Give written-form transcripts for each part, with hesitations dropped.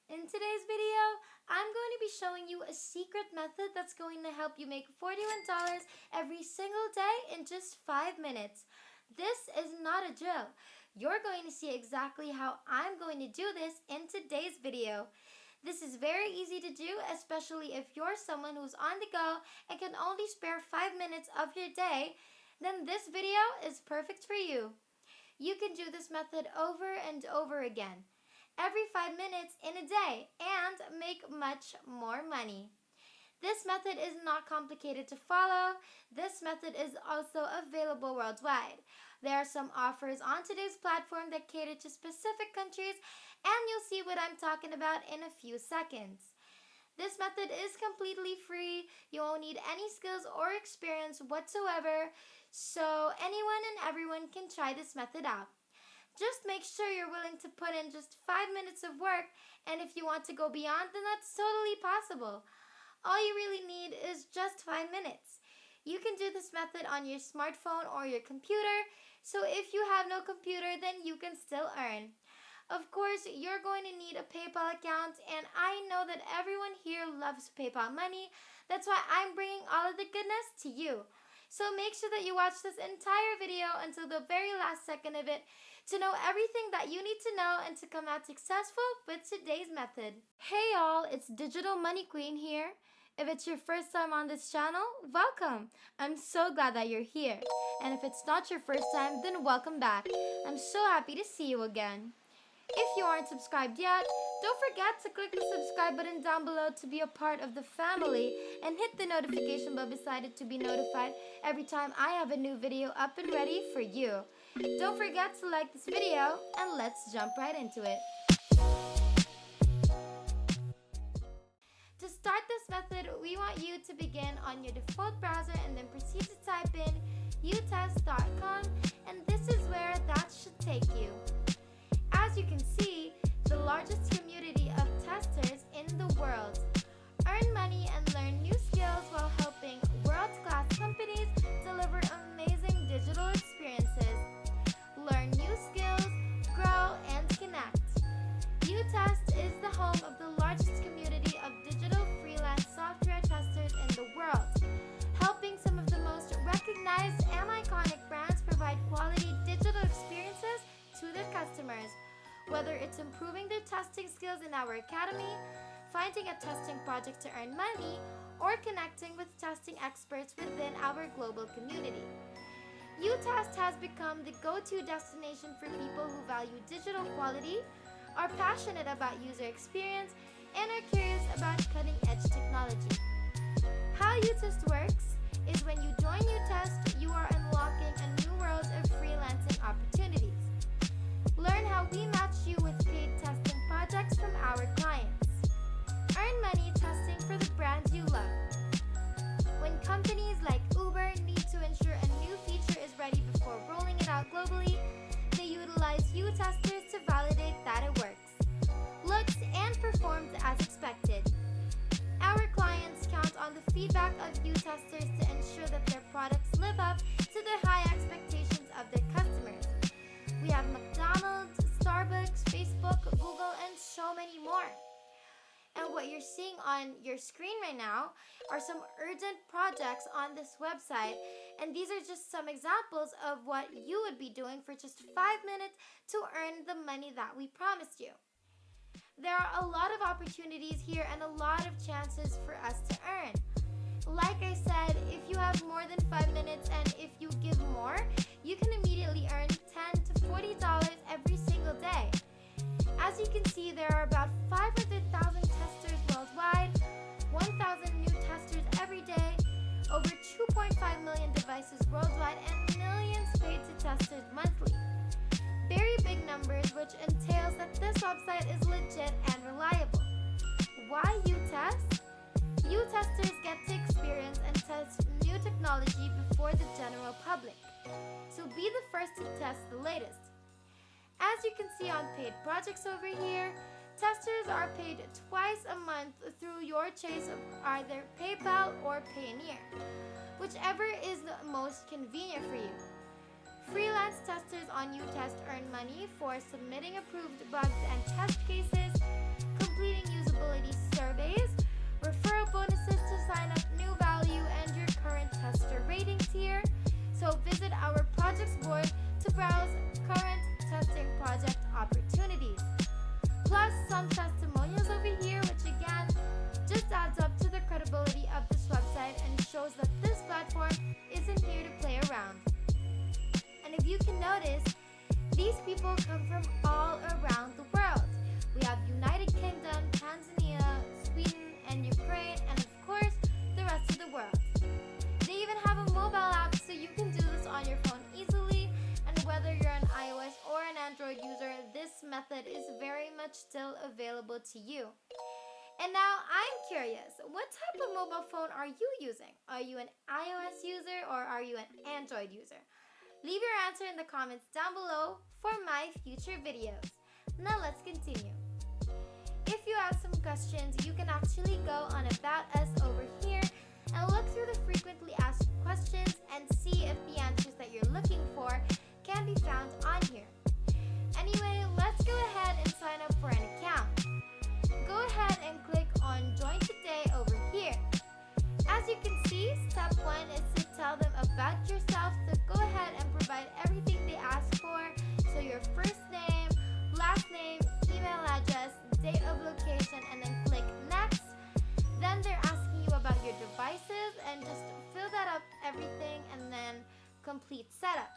In today's video, I'm going to be showing you a secret method that's going to help you make $41 every single day in just 5 minutes. This is not a drill. You're going to see exactly how I'm going to do this in today's video. This is very easy to do, especially if you're someone who's on the go and can only spare 5 minutes of your day, then this video is perfect for you. You can do this method over and over again, every 5 minutes in a day, and make much more money. This method is not complicated to follow. This method is also available worldwide. There are some offers on today's platform that cater to specific countries, and you'll see what I'm talking about in a few seconds. This method is completely free. You won't need any skills or experience whatsoever, so anyone and everyone can try this method out. Just make sure you're willing to put in just 5 minutes of work, and if you want to go beyond, then that's totally possible. All you really need is just 5 minutes. You can do this method on your smartphone or your computer, so if you have no computer, then you can still earn. Of course, you're going to need a PayPal account, and I know that everyone here loves PayPal money. That's why I'm bringing all of the goodness to you. So make sure that you watch this entire video until the very last second of it to know everything that you need to know and to come out successful with today's method. Hey y'all, it's Digital Money Queen here. If it's your first time on this channel, welcome. I'm so glad that you're here. And if it's not your first time, then welcome back. I'm so happy to see you again. If you aren't subscribed yet, don't forget to click the subscribe button down below to be a part of the family and hit the notification bell beside it to be notified every time I have a new video up and ready for you. Don't forget to like this video, and let's jump right into it. To start this method, we want you to begin on your default browser and then proceed to type in utest.com, and this is where that should take you. As you can see, the largest community of testers in the world. Earn money and learn new skills while helping world-class companies deliver amazing digital experiences. Learn new skills, grow, and connect. UTest is the home of the largest community of digital freelance software testers in the world, helping some of the most recognized and iconic brands provide quality digital experiences to their customers. Whether it's improving their testing skills in our academy, finding a testing project to earn money, or connecting with testing experts within our global community. UTest has become the go-to destination for people who value digital quality, are passionate about user experience, and are curious about cutting-edge technology. How UTest works is when you join UTest, you are unlocking a new world of freelancing opportunities. Learn how we match you with paid testing projects from our clients. Earn money testing for the brands you love. When companies like Uber need to ensure a new feature is ready before rolling it out globally, they utilize U-testers to validate that it works, looks, and performs as expected. Our clients count on the feedback of U-testers to ensure that their products live up to the high expectations of their customers. We have McDonald's, Starbucks, Facebook, Google, and so many more. And what you're seeing on your screen right now are some urgent projects on this website, and these are just some examples of what you would be doing for just 5 minutes to earn the money that we promised you. There are a lot of opportunities here and a lot of chances for us to earn. Like I said, if you have more than 5 minutes and if you give more, you can immediately earn $10 to $40 every single day. As you can see, there are about 500,000 testers worldwide, 1,000 new testers every day, over 2.5 million devices worldwide, and millions paid to testers monthly. Very big numbers, which entails that this website is legit and reliable. Why UTest? U-testers get to experience and test new technology before the general public. So be the first to test the latest. As you can see on paid projects over here, testers are paid twice a month through your choice of either PayPal or Payoneer, whichever is the most convenient for you. Freelance testers on UTest earn money for submitting approved bugs and test cases, completing some testimonials over here, which again just adds up to the credibility of this website and shows that this platform isn't here to play around. And if you can notice, these people come from all around the world. We have United Kingdom, Tanzania, Sweden, and Ukraine, and of course, the rest of the world. They even have a mobile app so you can do this on your phone easily, and whether you're an iOS or an Android user, this method is very much still available to you. And now I'm curious, what type of mobile phone are you using? Are you an iOS user or are you an Android user? Leave your answer in the comments down below for my future videos. Now let's continue. If you have some questions, you can actually go on About Us over here and look through the frequently asked questions and see if the answers that you're looking for can be found on here. Anyway, let's go ahead and sign up for an account. Go ahead and click on Join Today over here. As you can see, step 1 is to tell them about yourself, so go ahead and provide everything they ask for. So your first name, last name, email address, date of location, and then click Next. Then they're asking you about your devices and just fill that up everything and then complete setup.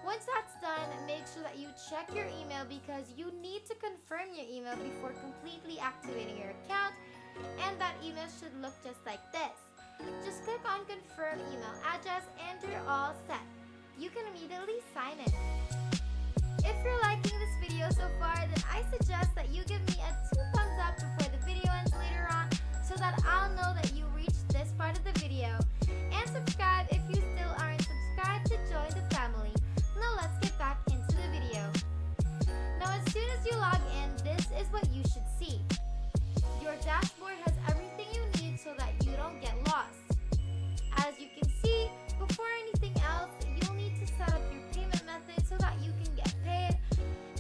Once that's done, make sure that you check your email because you need to confirm your email before completely activating your account, and that email should look just like this. Just click on confirm email address and you're all set. You can immediately sign in. If you're liking this video so far, then I suggest that you give me a 2 thumbs up before the video ends later on so that I'll know that you reached this part of the video. And subscribe if you still aren't subscribed to join the family. Now let's get back into the video. Now as soon as you log in, this is what you should see. Your dashboard has everything you need so that you don't get lost. As you can see, before anything else, you'll need to set up your payment method so that you can get paid.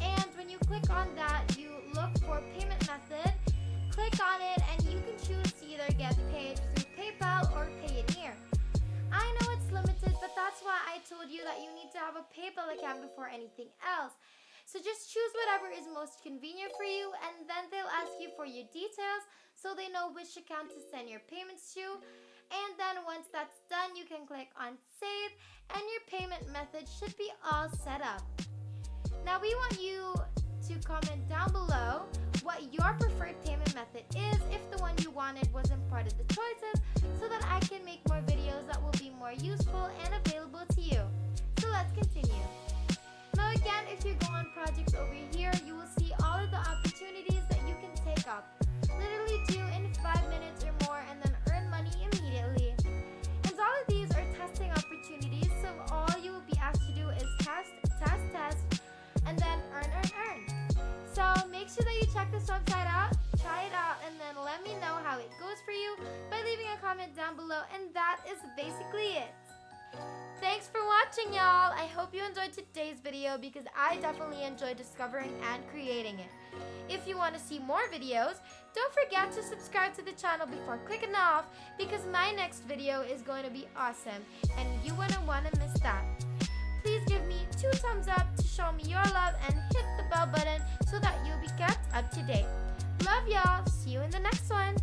And when you click on that, you look for payment method, click on it, and you can choose to either get paid through PayPal or Payoneer. I know it's limited, but that's why I told you that you need to have a PayPal account before anything else. So just choose whatever is most convenient for you, and then they'll ask you for your details so they know which account to send your payments to. And then once that's done, you can click on Save, and your payment method should be all set up. Now we want you to comment down below what your preferred payment method is if the one you wanted wasn't part of the choices, so that I can make more videos that will be more useful and available to you. So let's continue. Now again, if you go on projects over here, you will see all of the opportunities that you can take up. Literally do in 5 minutes or more and then earn money immediately. And all of these are testing opportunities, so all you will be asked to do is test, and then earn. So make sure that you check this website out, try it out, and then let me know how it goes for you by leaving a comment down below, and that is basically it. Thanks for watching, y'all. I hope you enjoyed today's video because I definitely enjoyed discovering and creating it. If you want to see more videos, don't forget to subscribe to the channel before clicking off because my next video is going to be awesome and you wouldn't want to miss that. Please give me 2 thumbs up to show me your love and hit the bell button so that you'll be kept up to date. Love y'all. See you in the next one.